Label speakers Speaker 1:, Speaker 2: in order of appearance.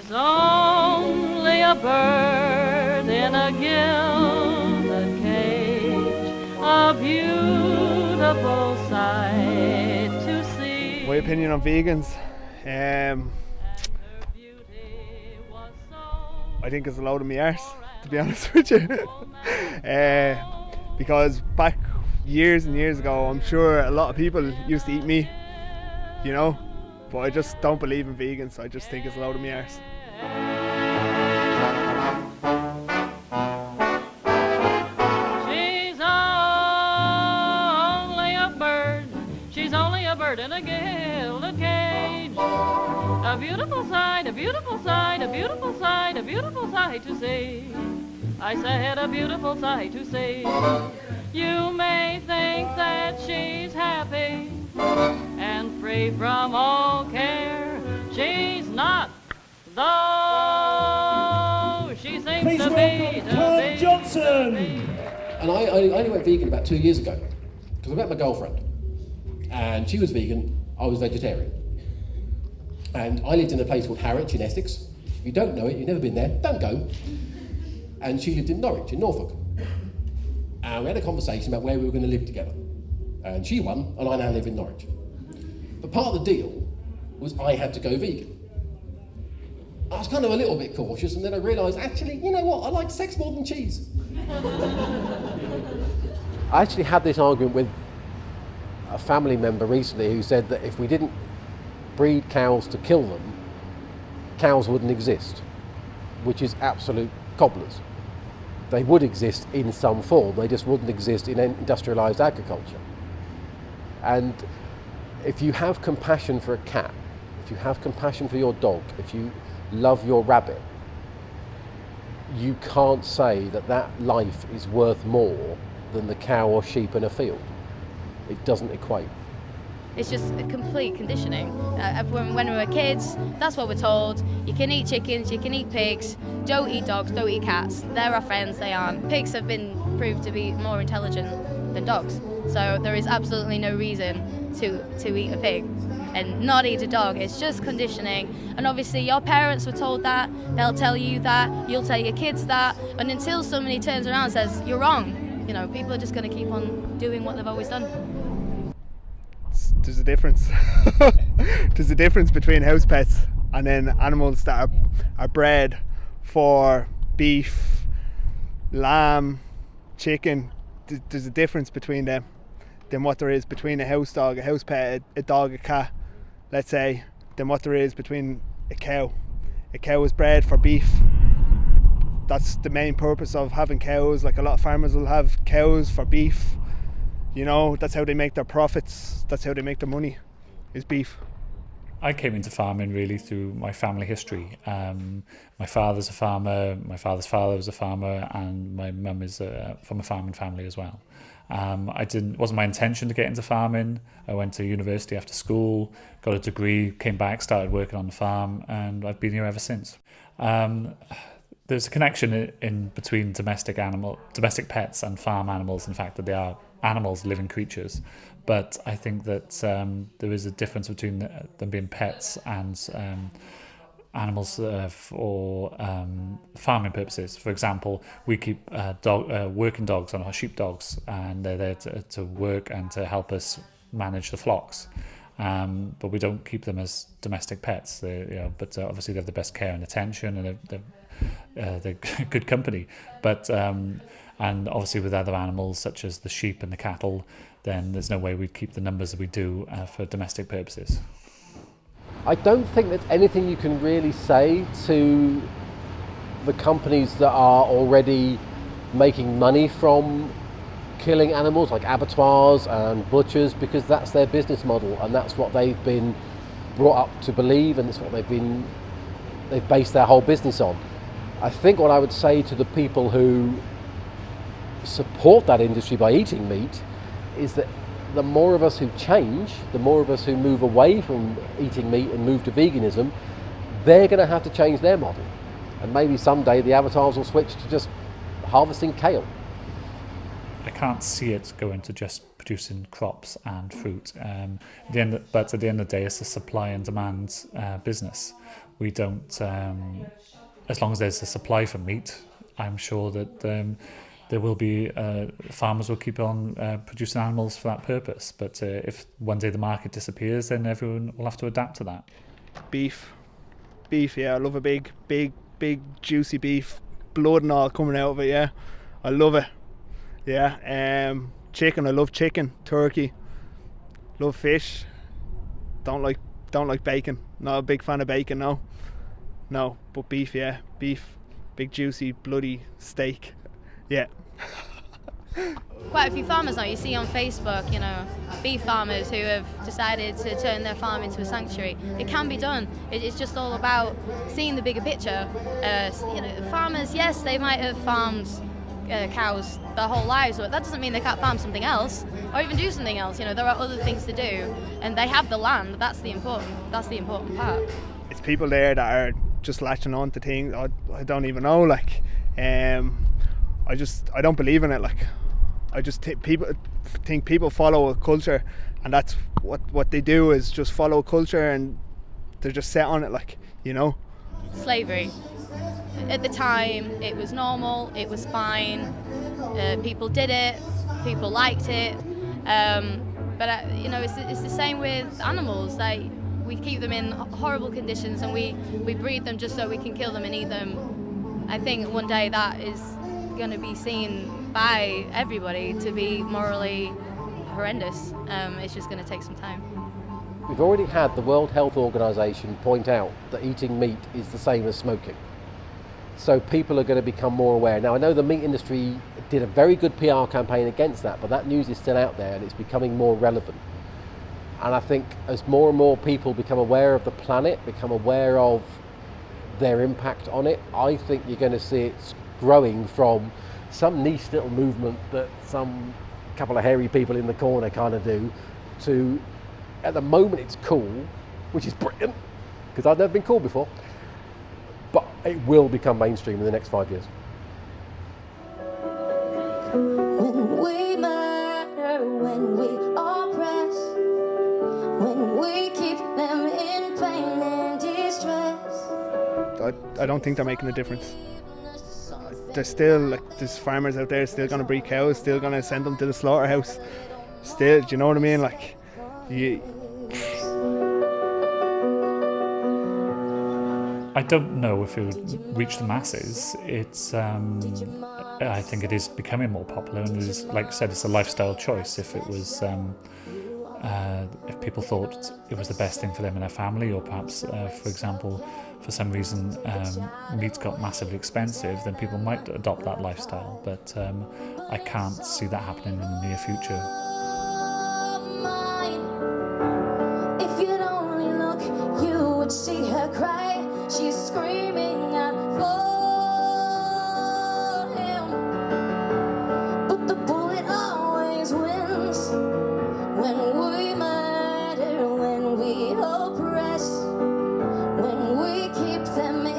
Speaker 1: She's only a bird in a gilded cage, a beautiful sight to see.
Speaker 2: My opinion on vegans, I think it's a load of me arse, to be honest with you. Because back years and years ago, I'm sure a lot of people used to eat meat, you know, but I just don't believe in vegans. I just think it's a load of me arse.
Speaker 1: She's only a bird in a gilded cage, a beautiful sight, a beautiful sight, a beautiful sight, a beautiful sight to see. I said a beautiful sight to see. You may think that she's happy and free from all care. She's not, though she seems to be.
Speaker 3: Johnson. And I only went vegan about 2 years ago because I met my girlfriend, and she was vegan, I was vegetarian. And I lived in a place called Harwich in Essex. If you don't know it, you've never been there, don't go. And she lived in Norwich, in Norfolk. And we had a conversation about where we were going to live together. And she won, and I now live in Norwich. But part of the deal was I had to go vegan. I was kind of a little bit cautious, and then I realised, actually, you know what, I like sex more than cheese. I actually had this argument with a family member recently who said that if we didn't breed cows to kill them, cows wouldn't exist, which is absolute cobblers. They would exist in some form, they just wouldn't exist in industrialised agriculture. And if you have compassion for a cat, if you have compassion for your dog, if you love your rabbit, you can't say that that life is worth more than the cow or sheep in a field. It doesn't equate.
Speaker 4: It's just a complete conditioning. When we were kids, that's what we're told. You can eat chickens, you can eat pigs, don't eat dogs, don't eat cats. They're our friends, they aren't. Pigs have been proved to be more intelligent than dogs. So there is absolutely no reason to eat a pig and not eat a dog. It's just conditioning. And obviously your parents were told that, they'll tell you that, you'll tell your kids that, and until somebody turns around and says, you're wrong, you know, people are just going to keep on doing what they've always done.
Speaker 2: There's a difference. There's a difference between house pets and then animals that are bred for beef, lamb, chicken. There's a difference between them than what there is between a house dog, a house pet, a dog, a cat, let's say, than what there is between a cow. A cow is bred for beef. That's the main purpose of having cows. Like a lot of farmers will have cows for beef. You know, that's how they make their profits. That's how they make their money, is beef.
Speaker 5: I came into farming really through my family history. My father's a farmer, my father's father was a farmer, and my mum is from a farming family as well. It wasn't my intention to get into farming. I went to university after school, got a degree, came back, started working on the farm, and I've been here ever since. There's a connection in between domestic pets and farm animals, in fact, that they are animals, living creatures. But I think that there is a difference between them being pets and animals for farming purposes. For example, we keep working dogs on our sheepdogs, and they're there to work and to help us manage the flocks. But we don't keep them as domestic pets. But obviously they have the best care and attention, and they're good company. But and obviously with other animals such as the sheep and the cattle, then there's no way we'd keep the numbers that we do for domestic purposes.
Speaker 3: I don't think there's anything you can really say to the companies that are already making money from killing animals, like abattoirs and butchers, because that's their business model and that's what they've been brought up to believe, and it's what they've based their whole business on. I think what I would say to the people who support that industry by eating meat is that the more of us who change, the more of us who move away from eating meat and move to veganism, they're going to have to change their model. And maybe someday the abattoirs will switch to just harvesting kale.
Speaker 5: I can't see it going to just producing crops and fruit. But at the end of the day, it's a supply and demand business. we don't. As long as there's a supply for meat, I'm sure that there will be farmers will keep on producing animals for that purpose. But if one day the market disappears, then everyone will have to adapt to that.
Speaker 2: Beef, yeah, I love a big juicy beef, blood and all coming out of it. Yeah, I love it. Yeah, chicken, I love chicken. Turkey, love fish. Don't like bacon. Not a big fan of bacon. No, but beef, yeah, beef, big juicy bloody steak. Yeah.
Speaker 4: Quite a few farmers now you see on Facebook, you know, beef farmers who have decided to turn their farm into a sanctuary. It can be done. It's just all about seeing the bigger picture. You know, farmers, yes, they might have farmed cows their whole lives, but that doesn't mean they can't farm something else or even do something else. You know, there are other things to do, and they have the land. That's the important part.
Speaker 2: It's people there that are just latching on to things. I don't even know. Like, I don't believe in it. Like, I just think people follow a culture, and that's what they do is just follow a culture, and they're just set on it. Like, you know.
Speaker 4: Slavery. At the time, it was normal. It was fine. People did it. People liked it. But you know, it's the same with animals. Like, we keep them in horrible conditions, and we breed them just so we can kill them and eat them. I think one day that is going to be seen by everybody to be morally horrendous. It's just going to take some time.
Speaker 3: We've already had the World Health Organization point out that eating meat is the same as smoking. So people are going to become more aware. Now, I know the meat industry did a very good PR campaign against that, but that news is still out there and it's becoming more relevant. And I think as more and more people become aware of the planet, become aware of their impact on it, I think you're going to see it growing from some niche little movement that some couple of hairy people in the corner kind of do, to, at the moment it's cool, which is brilliant, because I've never been cool before, but it will become mainstream in the next 5 years.
Speaker 6: When we murder, when we oppress, when we keep them in pain and distress.
Speaker 2: I don't think they're making a difference. There's still, like, there's farmers out there still going to breed cows, still going to send them to the slaughterhouse. Still, do you know what I mean? Like,
Speaker 5: I don't know if it would reach the masses. It's, I think it is becoming more popular, and it is, like I said, it's a lifestyle choice. If it was, if people thought it was the best thing for them and their family, or perhaps, for example, for some reason meat got massively expensive, then people might adopt that lifestyle. But I can't see that happening in the near future.
Speaker 6: If you'd only look, you would see her cry. She's screaming out for him, but the bullet always wins. When we murder, when we oppress, when we keep them in